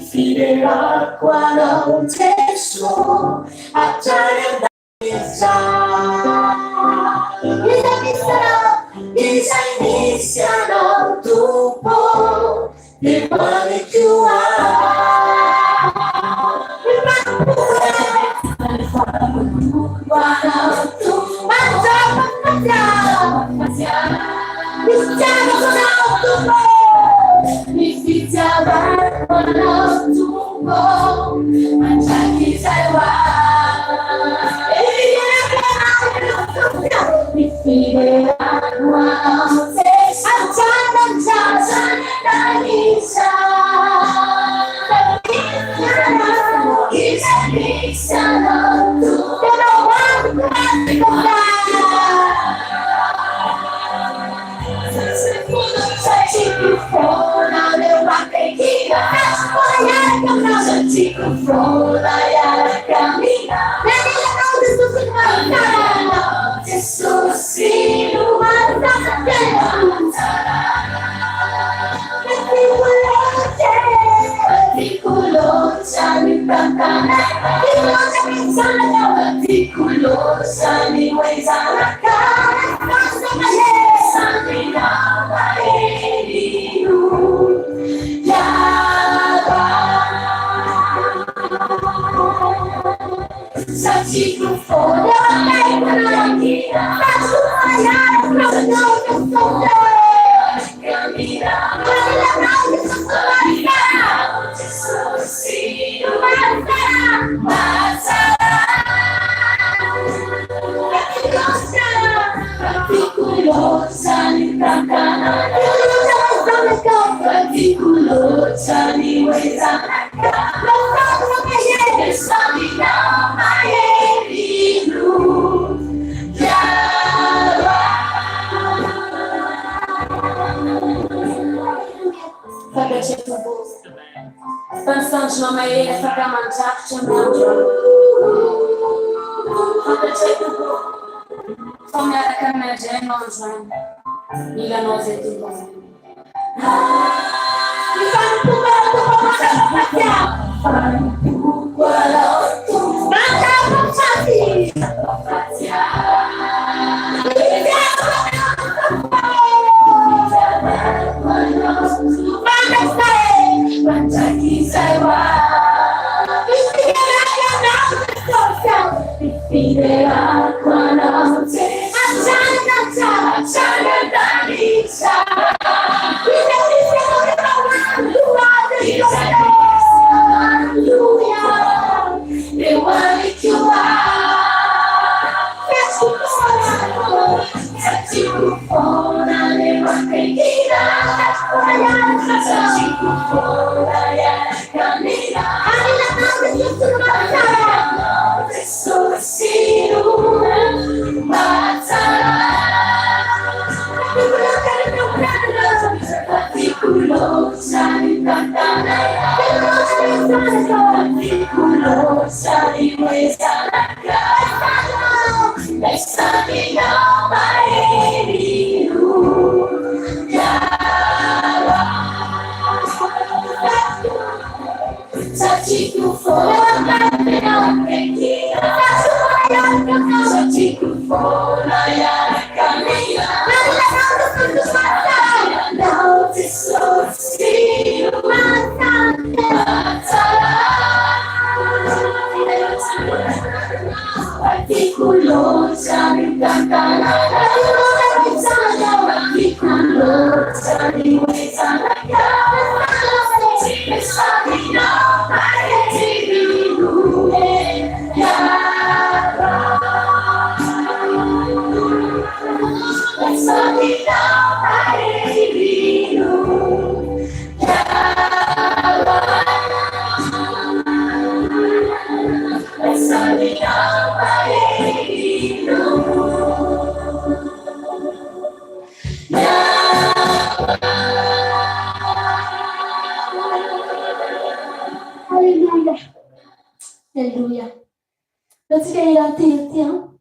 Finirà quando Gesù acciaia iniziano dopo il male più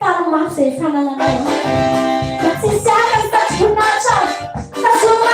Kalau masih sana lagi, masih siapa tak guna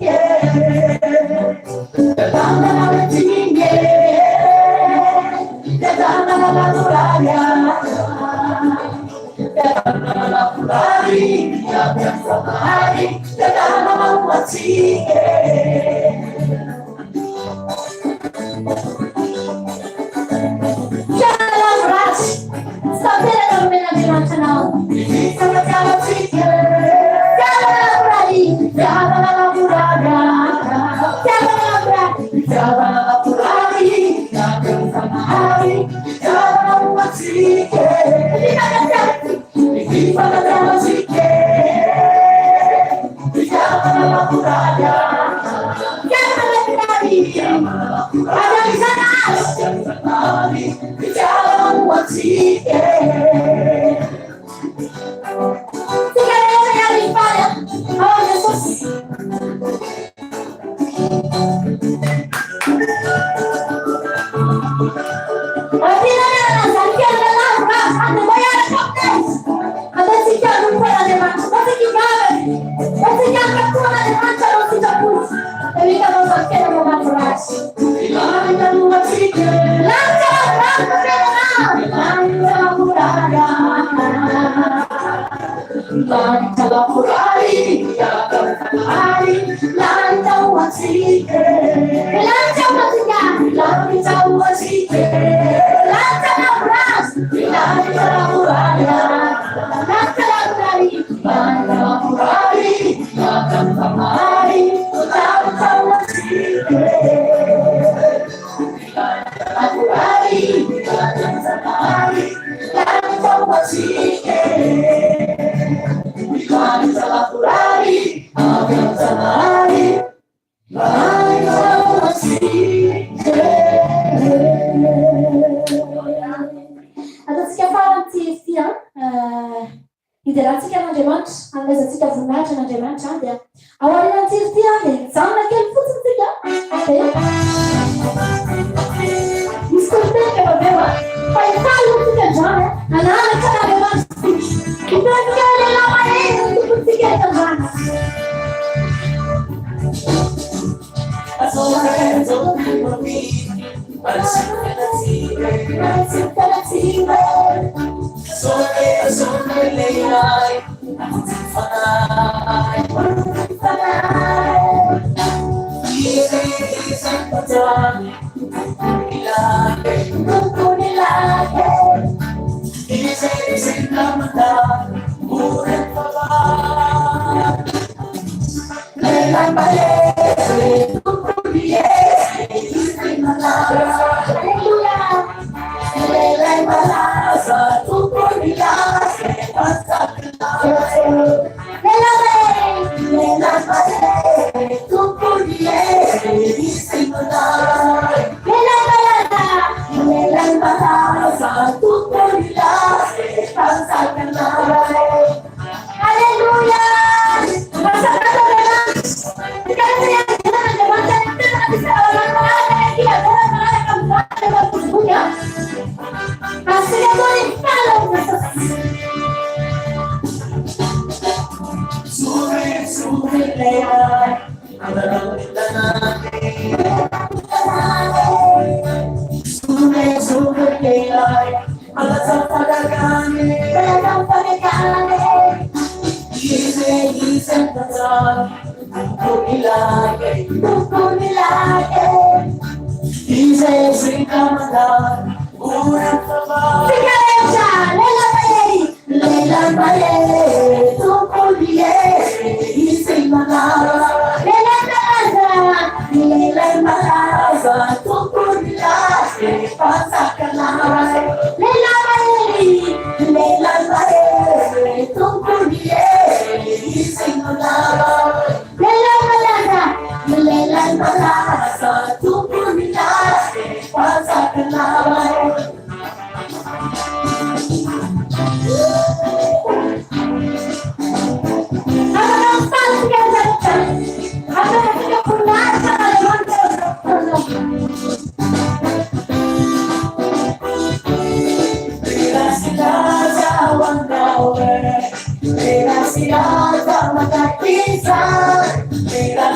Yeah.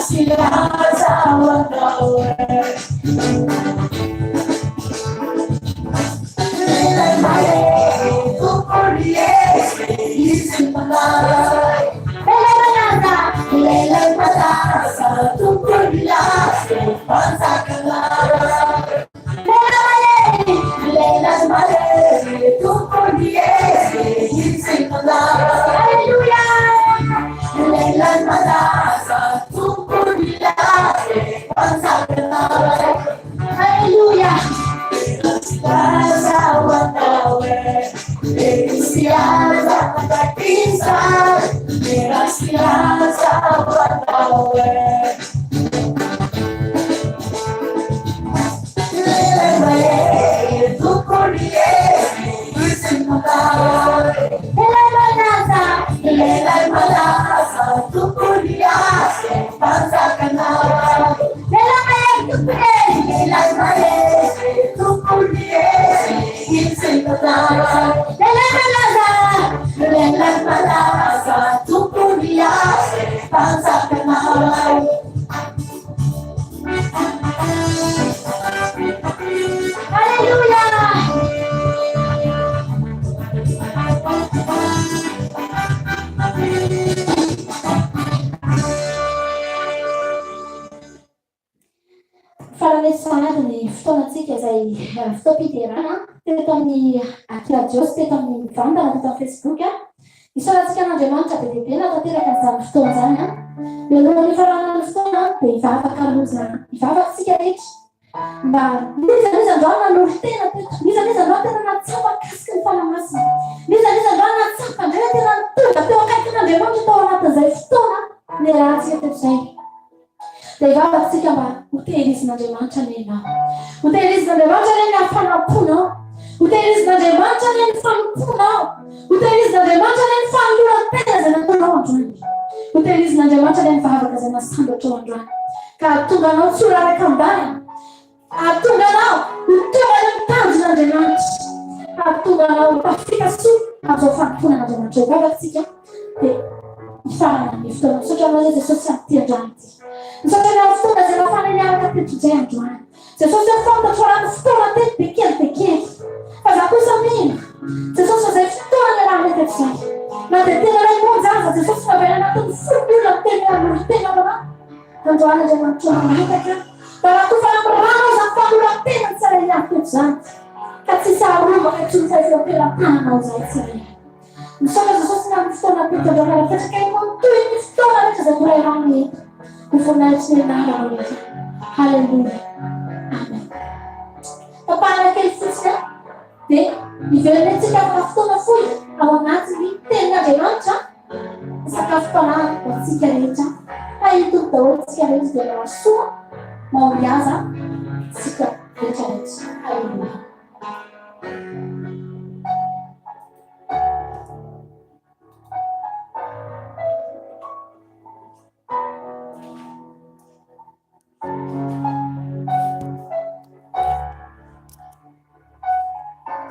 Sila sa Lelai malasa tukuliase pansakanawai. Lelai malese tukuliase insinawai. Lelai malasa tukuliase pansakanawai. Hallelujah. Faharesana ny fotoanantsika izay fotoam-piterana teto amin'ny Akiadios teto amin'ny mivantana teto amin'ny Facebook isarantsika n'Andriamanitra be dehibe natanteraka an'izany fotoana izany mialohan'ny faranana fotoana dia hivavaka loza hivavaka tsika rehetra mba nizanizandroany nanoro tena teto nizanizandroany tena natsapa kasika ny fanamasina nizanizandroany natsapa ndray tena tonga teo akaiky n'Andriamanitra tao anatin'izay fotoana ny rahantsika teto izay. Dia hivavakantsika mba hotelizin'Andriamanitra ny ianao. Hotelizin'Andriamanitra ny hafanaponao. Hotelizin'Andriamanitra ny fanomponao. Hotelizin'Andriamanitra ny fanoloran-tena izay nataonao androany. Hotelizin'Andriamanitra ny mivavaka izay nasandratrao androany. Ka ahatonga anao tsy raraka andany. Ahatonga anao hitonga ny mitanjon'Andriamanitra. Ahatonga anao mpafikasoa amin'izao fanomponan'Andriamanitra. Hivavakantsika dia hifarana ny fotoana. Misaotra anao izay Jesosy amin'ity androany ity. Misaotra anao fotoana izay nafana niaraka teto izay androany. Jesosy fantatro rano fotoana teto be kely. Fa za kosa mino. Jesosy izay fotoana ny raha teto izay. Na dia tena iray monja aza Jesosy navela anatin'ny folo olona tena hamoron-tena anao. Androany Andriamanitra manataka. Mba natofana amin'ny rano aza fanoran-tena ny tsara ihany teto izany. Ka tsy saharomaka intsony izay filampelam-tananao izay tsara. Misaotra Jesosy amin'ny fotoana teto androany rapetraka imono toy ny fotoana rehetra izay moray rano eto. Kufunaichi nena haleluya amen. Tapana kay fusya de ivelany tsika fotoana fohy ao anatin'ny tenin'Andriamanitra sakafo panahy ho antsika rehetra fa itony daholo tsika rehetra dia mahasoa maombiaza tsika rehetra rehetra.